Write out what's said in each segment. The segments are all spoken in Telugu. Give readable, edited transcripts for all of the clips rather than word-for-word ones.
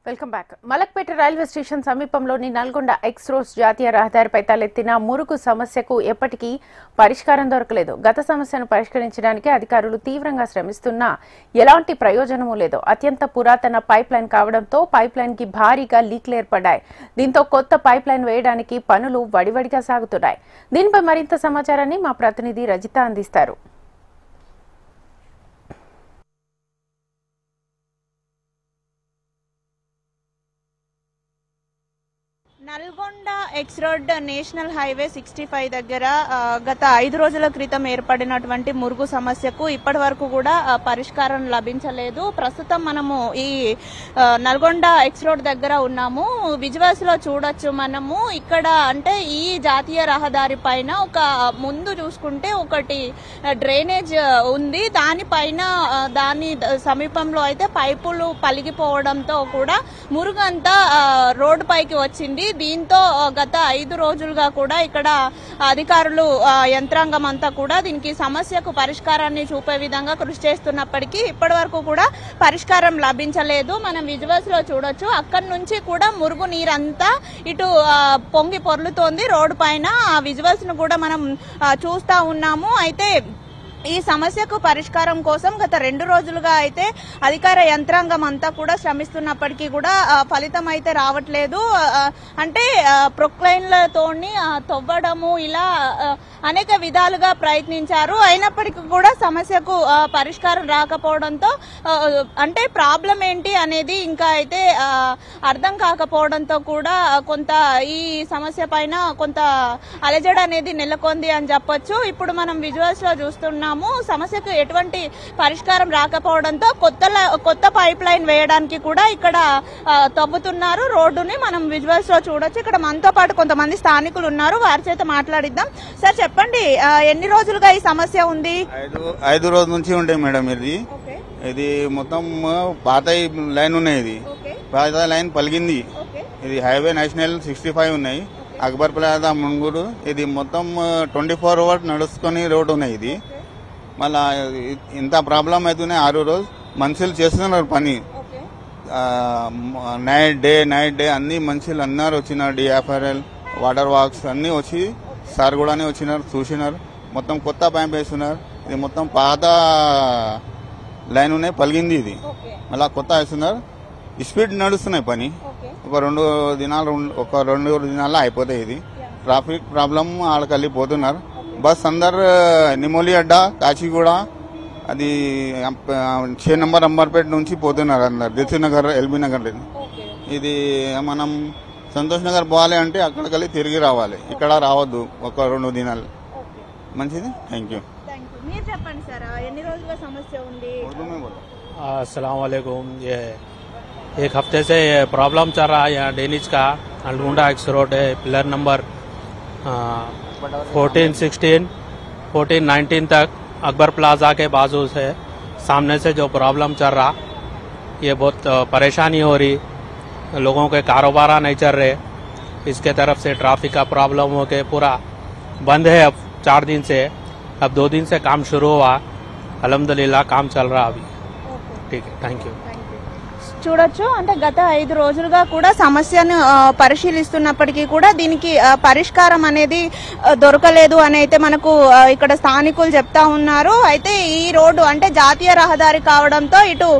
Welcome back. Malakpet railway station సమీపంలోని నల్గొండ ఎక్స్రోస్ జాతీయ రహదారిపై తలెత్తిన మురుగు సమస్యకు ఎప్పటికీ పరిష్కారం దొరకలేదు. గత సమస్యను పరిష్కరించడానికి అధికారులు తీవ్రంగా శ్రమిస్తున్నా ఎలాంటి ప్రయోజనమూ లేదు. అత్యంత పురాతన పైప్ లైన్ కావడంతో పైప్ లైన్ కి భారీగా లీక్లు ఏర్పడ్డాయి. దీంతో కొత్త పైప్ లైన్ వేయడానికి పనులు వడివడిగా సాగుతున్నాయి. దీనిపై మరింత సమాచారాన్ని మా ప్రతినిధి రజిత అందిస్తారు. Nalgonda X road national highway 65 దగ్గర గత 5 రోజుల క్రితం ఏర్పడినటువంటి మురుగు సమస్యకు ఇప్పటి వరకు కూడా పరిష్కారం లభించలేదు. ప్రస్తుతం మనము ఈ నల్గొండ ఎక్స్ రోడ్ దగ్గర ఉన్నాము. విజువల్స్ లో చూడొచ్చు మనము. ఇక్కడ అంటే ఈ జాతీయ రహదారి పైన ఒక ముందు చూసుకుంటే ఒకటి డ్రైనేజ్ ఉంది. దానిపైన దాని సమీపంలో అయితే పైపులు పలిగిపోవడంతో కూడా మురుగు అంతా రోడ్డు పైకి వచ్చింది. దీంతో గత 5 రోజులుగా కూడా ఇక్కడ అధికారులు యంత్రాంగం అంతా కూడా దీనికి సమస్యకు పరిష్కారాన్ని చూపే విధంగా కృషి చేస్తున్నప్పటికీ ఇప్పటి వరకు కూడా పరిష్కారం లభించలేదు. మనం విజువల్స్ లో చూడొచ్చు. అక్కడి నుంచి కూడా మురుగు నీరంతా ఇటు పొంగి పొర్లుతోంది రోడ్డు పైన. ఆ విజువల్స్ ను కూడా మనం చూస్తా ఉన్నాము. అయితే ఈ సమస్యకు పరిష్కారం కోసం గత 2 రోజులుగా అయితే అధికార యంత్రాంగం అంతా కూడా శ్రమిస్తున్నప్పటికీ కూడా ఫలితం అయితే రావట్లేదు. అంటే ప్రొక్లైన్లతోని తవ్వడము ఇలా అనేక విధాలుగా ప్రయత్నించారు. అయినప్పటికీ కూడా సమస్యకు పరిష్కారం రాకపోవడంతో అంటే ప్రాబ్లం ఏంటి అనేది ఇంకా అయితే అర్థం కాకపోవడంతో కూడా కొంత ఈ సమస్య పైన కొంత అలజడి అనేది నెలకొంది అని చెప్పొచ్చు. ఇప్పుడు మనం విజువల్స్ లో చూస్తున్నాము. సమస్యకు ఎటువంటి పరిష్కారం రాకపోవడంతో కొత్త పైప్ లైన్ వేయడానికి కూడా ఇక్కడ తవ్వుతున్నారు రోడ్డుని. మనం విజువల్స్ లో చూడొచ్చు. ఇక్కడ మనతో పాటు కొంతమంది స్థానికులు ఉన్నారు. వారి చేత మాట్లాడిద్దాం. సార్ చెప్పండి, ఎన్ని రోజులుగా ఈ సమస్య ఉంది? 5 రోజుల నుంచి ఉండే మేడం. ఇది మొత్తం పాత లైన్ ఉన్నాయి. ఇది పాత లైన్ పలిగింది. ఇది హైవే నేషనల్ 65 ఉన్నాయి. అక్బర్ ప్లాజా మున్గూరు. ఇది మొత్తం 24 అవర్స్ నడుచుకుని రోడ్ ఉన్నాయి. ఇది మళ్ళా ఇంత ప్రాబ్లం అవుతున్నాయి. 6 రోజు మనుషులు చేస్తున్నారు పని. నైట్ డే అన్ని మనుషులు అన్నారు వచ్చినారు. డిఎఫ్ఆర్ఎల్ వాటర్ వర్క్స్ అన్ని వచ్చి సార్ కూడా వచ్చినారు, చూసినారు. మొత్తం కొత్త పైప్ వేస్తున్నారు. ఇది మొత్తం పాత లైన్ ఉన్నాయి, పలిగింది. ఇది మళ్ళా కొత్త వేస్తున్నారు. స్పీడ్ నడుస్తున్నాయి పని. ఒక 2 దినాల్లో అయిపోతాయి. ఇది ట్రాఫిక్ ప్రాబ్లం ఆడకల్లి పోతున్నారు. బస్ అందరు నిమోలి అడ్డా కాచిగూడ అది 6 నంబర్ అంబర్పేట నుంచి పోతున్నారు అందరు. దిల్సుఖ్ నగర్, ఎల్బీ నగర్. ఇది మనం సంతోష్ నగర్ పోవాలి అంటే అక్కడికి తిరిగి రావాలి. ఇక్కడ రావద్దు ఒక 2 దినాలు. మంచిది. Thank you. మీరు చెప్పండి సార్, ఎన్ని రోజులుగా సమస్య ఉంది? अस्सलाम वालेकुम। ये 1 हफ्ते से प्रॉब्लम चल रहा है यहाँ डेनिज का। नलगुंडा एक्स रोड है, पिलर नंबर 14, 16, 14, 19 तक अकबर प्लाजा के बाजू से सामने से जो प्रॉब्लम चल रहा, ये बहुत परेशानी हो रही। लोगों के कारोबार नहीं चल रहे। इसके तरफ से ट्रैफिक का प्रॉब्लम हो के पूरा बंद है अब 4 दिन से। अब 2 दिन से काम शुरू हुआ। अल्हम्दुलिल्लाह काम चल रहा अभी। ठीक है, थैंक यू। చూడొచ్చు. అంటే గత 5 రోజులుగా కూడా సమస్యను పరిశీలిస్తున్నప్పటికీ కూడా దీనికి పరిష్కారం అనేది దొరకలేదు అని అయితే మనకు ఇక్కడ స్థానికులు చెప్తా ఉన్నారు. అయితే ఈ రోడ్డు అంటే జాతీయ రహదారి కావడంతో ఇటు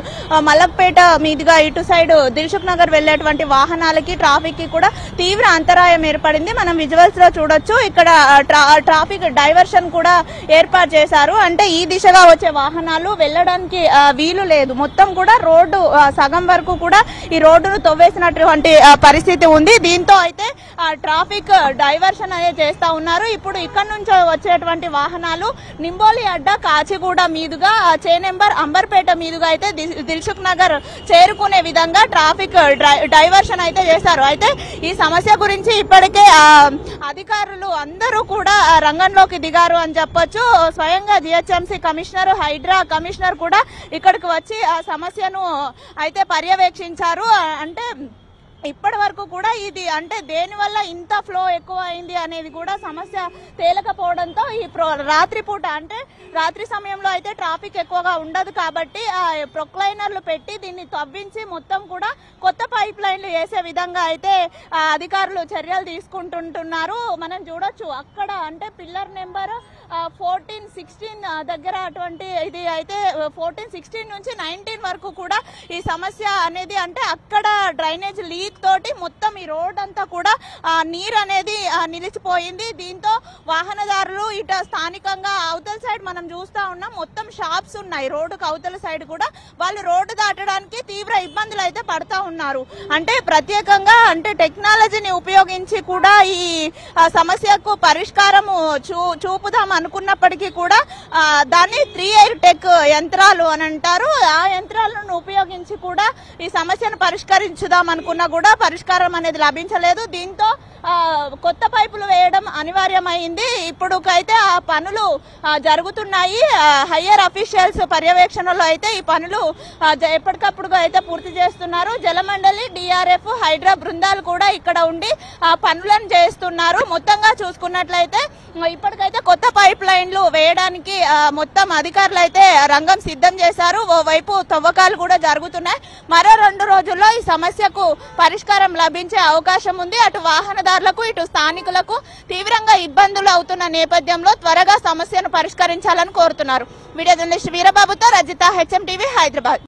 మలక్పేట మీదుగా ఇటు సైడ్ దిల్సుఖ్ నగర్ వెళ్లేటువంటి వాహనాలకి ట్రాఫిక్ కి కూడా తీవ్ర అంతరాయం ఏర్పడింది. మనం విజువల్స్ లో చూడొచ్చు. ఇక్కడ ట్రాఫిక్ డైవర్షన్ కూడా ఏర్పాటు చేశారు. అంటే ఈ దిశగా వచ్చే వాహనాలు వెళ్లడానికి వీలు లేదు. మొత్తం కూడా రోడ్డు సగం వరకు కూడా ఈ రోడ్డును తవ్వేసినటువంటి పరిస్థితి ఉంది. దీంతో అయితే ట్రాఫిక్ డైవర్షన్ అనేది చేస్తా ఉన్నారు. ఇప్పుడు ఇక్కడ నుంచి వచ్చేటువంటి వాహనాలు నింబోలి అడ్డా కాచిగూడ మీదుగా 6 నంబర్ అంబర్పేట మీదుగా అయితే దిల్సుఖ్ నగర్ చేరుకునే విధంగా ట్రాఫిక్ డైవర్షన్ అయితే చేశారు. అయితే ఈ సమస్య గురించి ఇప్పటికే అధికారులు అందరూ కూడా రంగంలోకి దిగారు అని చెప్పొచ్చు. స్వయంగా జిహెచ్ఎంసీ కమిషనర్, హైడ్రా కమిషనర్ కూడా ఇక్కడికి వచ్చి ఆ సమస్యను అయితే పర్యవేక్షించారు. అంటే ఇప్పటి వరకు కూడా ఇది అంటే దేని వల్ల ఇంత ఫ్లో ఎక్కువ అయింది అనేది కూడా సమస్య తేలకపోవడంతో ఈ రాత్రి పూట అంటే రాత్రి సమయంలో అయితే ట్రాఫిక్ ఎక్కువగా ఉండదు కాబట్టి ప్రొక్లైనర్లు పెట్టి దీన్ని తవ్వించి మొత్తం కూడా కొత్త పైప్ పనులు చేసే విధంగా అయితే అధికారులు చర్యలు తీసుకుంటుంటున్నారు. మనం చూడొచ్చు అక్కడ అంటే పిల్లర్ నెంబర్ 14-16 దగ్గర అటువంటి ఇది అయితే 14-16 నుంచి 19 వరకు కూడా ఈ సమస్య అనేది అంటే అక్కడ డ్రైనేజ్ లీక్ తోటి మొత్తం ఈ రోడ్ అంతా కూడా నీరు అనేది నిలిచిపోయింది. దీంతో వాహనదారులు ఇట స్థానికంగా అవతల సైడ్ మనం చూస్తా ఉన్నాం, మొత్తం షాప్స్ ఉన్నాయి రోడ్డుకు అవతల సైడ్ కూడా. వాళ్ళు రోడ్డు దాటడానికి తీవ్ర ఇబ్బందులు అయితే పడతా ఉన్నారు. అంటే ప్రత్యేకంగా అంటే టెక్నాలజీని ఉపయోగించి కూడా ఈ సమస్యకు పరిష్కారము చూపుదాం అనుకున్నప్పటికీ కూడా దాన్ని 3 టెక్ యంత్రాలు అని అంటారు. ఆ యంత్రాలను ఉపయోగించి కూడా ఈ సమస్యను పరిష్కరించుదాం అనుకున్నా కూడా పరిష్కారం అనేది లభించలేదు. దీంతో కొత్త పైపులు వేయడం అనివార్యమైంది. ఇప్పుడుకైతే ఆ పనులు జరుగుతున్నాయి. హయ్యర్ అఫీషియల్స్ పర్యవేక్షణలో అయితే ఈ పనులు ఎప్పటికప్పుడు అయితే పూర్తి చేస్తున్నారు. జలమండలి, DRF, హైడ్రా బృందాలు కూడా ఇక్కడ ఉండి పనులను చేస్తున్నారు. మొత్తంగా చూసుకున్నట్లయితే ఇప్పటికైతే కొత్త పైప్ లైన్లు వేయడానికి మొత్తం అధికారులు అయితే రంగం సిద్ధం చేశారు. ఓవైపు తవ్వకాలు కూడా జరుగుతున్నాయి. మరో 2 రోజుల్లో ఈ సమస్యకు పరిష్కారం లభించే అవకాశం ఉంది. అటు వాహనదారులకు ఇటు స్థానికులకు తీవ్రంగా ఇబ్బందులు అవుతున్న నేపథ్యంలో త్వరగా సమస్యను పరిష్కరించాలని కోరుతున్నారు. వీడియో జర్నలిస్ట్ వీరబాబుతో రజిత, HM TV, హైదరాబాద్.